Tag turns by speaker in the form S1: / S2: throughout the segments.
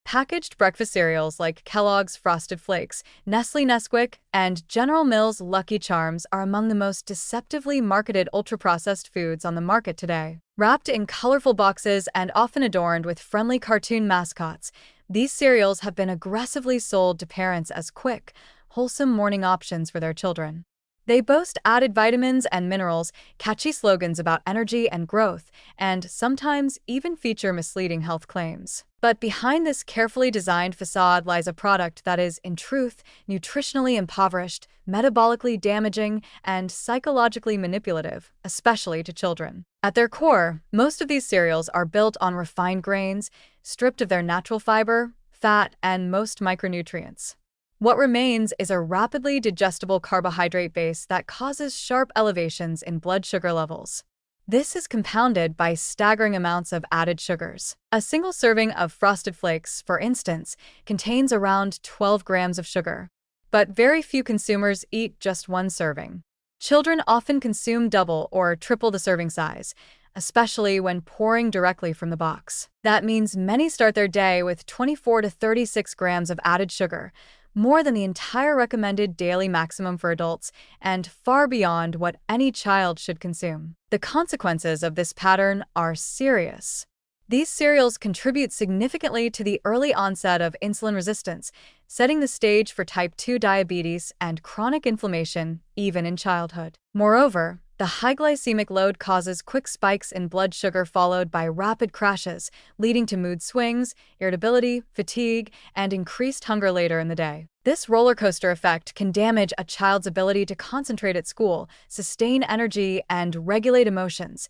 S1: Packaged breakfast cereals like Kellogg's Frosted Flakes, Nestle Nesquik, and General Mills Lucky Charms are among the most deceptively marketed ultra-processed foods on the market today. Wrapped in colorful boxes and often adorned with friendly cartoon mascots, these cereals have been aggressively sold to parents as quick, wholesome morning options for their children. They boast added vitamins and minerals, catchy slogans about energy and growth, and sometimes even feature misleading health claims. But behind this carefully designed facade lies a product that is, in truth, nutritionally impoverished, metabolically damaging, and psychologically manipulative, especially to children. At their core, most of these cereals are built on refined grains, stripped of their natural fiber, fat, and most micronutrients. What remains is a rapidly digestible carbohydrate base that causes sharp elevations in blood sugar levels. This is compounded by staggering amounts of added sugars. A single serving of Frosted Flakes, for instance, contains around 12 grams of sugar. But very few consumers eat just one serving. Children often consume double or triple the serving size, especially when pouring directly from the box. That means many start their day with 24 to 36 grams of added sugar, more than the entire recommended daily maximum for adults, and far beyond what any child should consume. The consequences of this pattern are serious. These cereals contribute significantly to the early onset of insulin resistance, setting the stage for type 2 diabetes and chronic inflammation even in childhood. Moreover, the high glycemic load causes quick spikes in blood sugar followed by rapid crashes, leading to mood swings, irritability, fatigue, and increased hunger later in the day. This roller coaster effect can damage a child's ability to concentrate at school, sustain energy, and regulate emotions,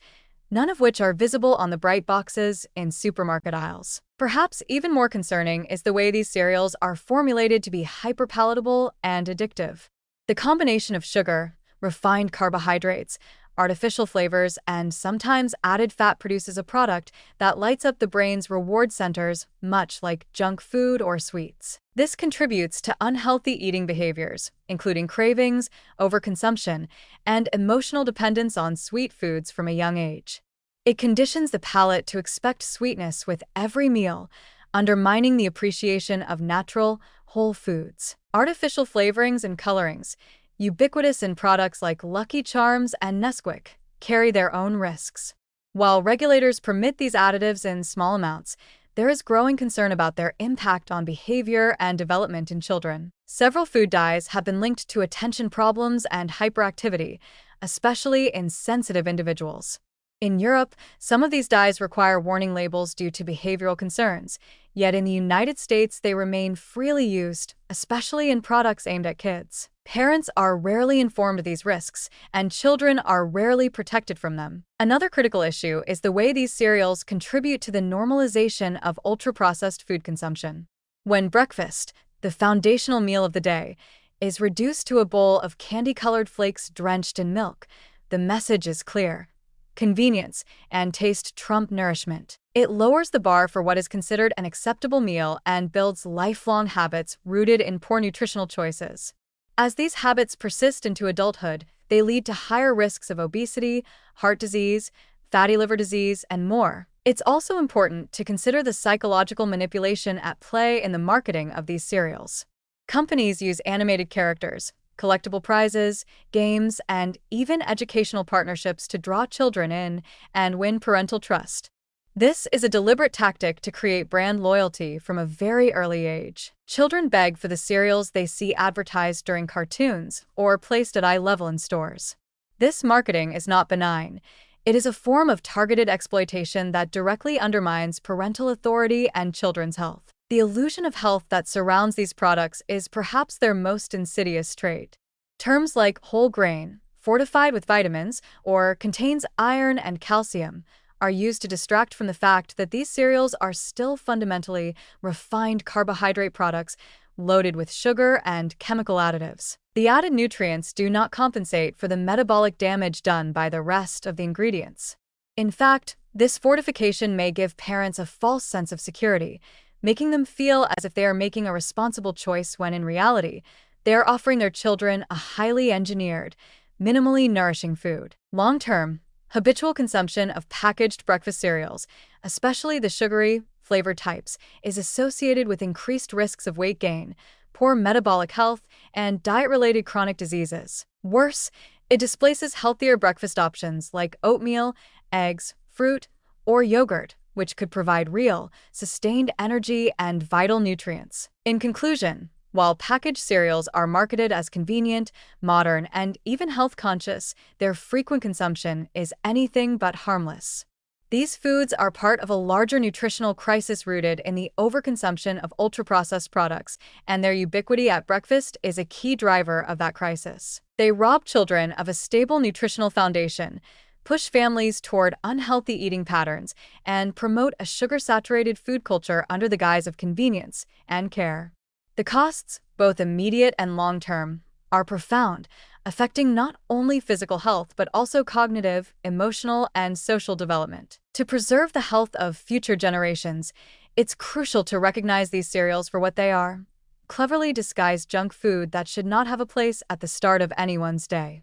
S1: none of which are visible on the bright boxes in supermarket aisles. Perhaps even more concerning is the way these cereals are formulated to be hyperpalatable and addictive. The combination of sugar, refined carbohydrates, artificial flavors, and sometimes added fat produces a product that lights up the brain's reward centers, much like junk food or sweets. This contributes to unhealthy eating behaviors, including cravings, overconsumption, and emotional dependence on sweet foods from a young age. It conditions the palate to expect sweetness with every meal, undermining the appreciation of natural, whole foods. Artificial flavorings and colorings, ubiquitous in products like Lucky Charms and Nesquik, carry their own risks. While regulators permit these additives in small amounts, there is growing concern about their impact on behavior and development in children. Several food dyes have been linked to attention problems and hyperactivity, especially in sensitive individuals. In Europe, some of these dyes require warning labels due to behavioral concerns, yet in the United States they remain freely used, especially in products aimed at kids. Parents are rarely informed of these risks, and children are rarely protected from them. Another critical issue is the way these cereals contribute to the normalization of ultra-processed food consumption. When breakfast, the foundational meal of the day, is reduced to a bowl of candy-colored flakes drenched in milk, the message is clear. Convenience and taste trump nourishment. It lowers the bar for what is considered an acceptable meal and builds lifelong habits rooted in poor nutritional choices. As these habits persist into adulthood, they lead to higher risks of obesity, heart disease, fatty liver disease, and more. It's also important to consider the psychological manipulation at play in the marketing of these cereals. Companies use animated characters, collectible prizes, games, and even educational partnerships to draw children in and win parental trust. This is a deliberate tactic to create brand loyalty from a very early age. Children beg for the cereals they see advertised during cartoons or placed at eye level in stores. This marketing is not benign. It is a form of targeted exploitation that directly undermines parental authority and children's health. The illusion of health that surrounds these products is perhaps their most insidious trait. Terms like whole grain, fortified with vitamins, or contains iron and calcium are used to distract from the fact that these cereals are still fundamentally refined carbohydrate products loaded with sugar and chemical additives. The added nutrients do not compensate for the metabolic damage done by the rest of the ingredients. In fact, this fortification may give parents a false sense of security, making them feel as if they are making a responsible choice when in reality, they are offering their children a highly engineered, minimally nourishing food. Long-term, habitual consumption of packaged breakfast cereals, especially the sugary, flavor types is associated with increased risks of weight gain, poor metabolic health, and diet-related chronic diseases. Worse, it displaces healthier breakfast options like oatmeal, eggs, fruit, or yogurt, which could provide real, sustained energy and vital nutrients. In conclusion, while packaged cereals are marketed as convenient, modern, and even health-conscious, their frequent consumption is anything but harmless. These foods are part of a larger nutritional crisis rooted in the overconsumption of ultra-processed products, and their ubiquity at breakfast is a key driver of that crisis. They rob children of a stable nutritional foundation, push families toward unhealthy eating patterns, and promote a sugar-saturated food culture under the guise of convenience and care. The costs, both immediate and long-term, are profound, affecting not only physical health but also cognitive, emotional, and social development. To preserve the health of future generations, it's crucial to recognize these cereals for what they are: cleverly disguised junk food that should not have a place at the start of anyone's day.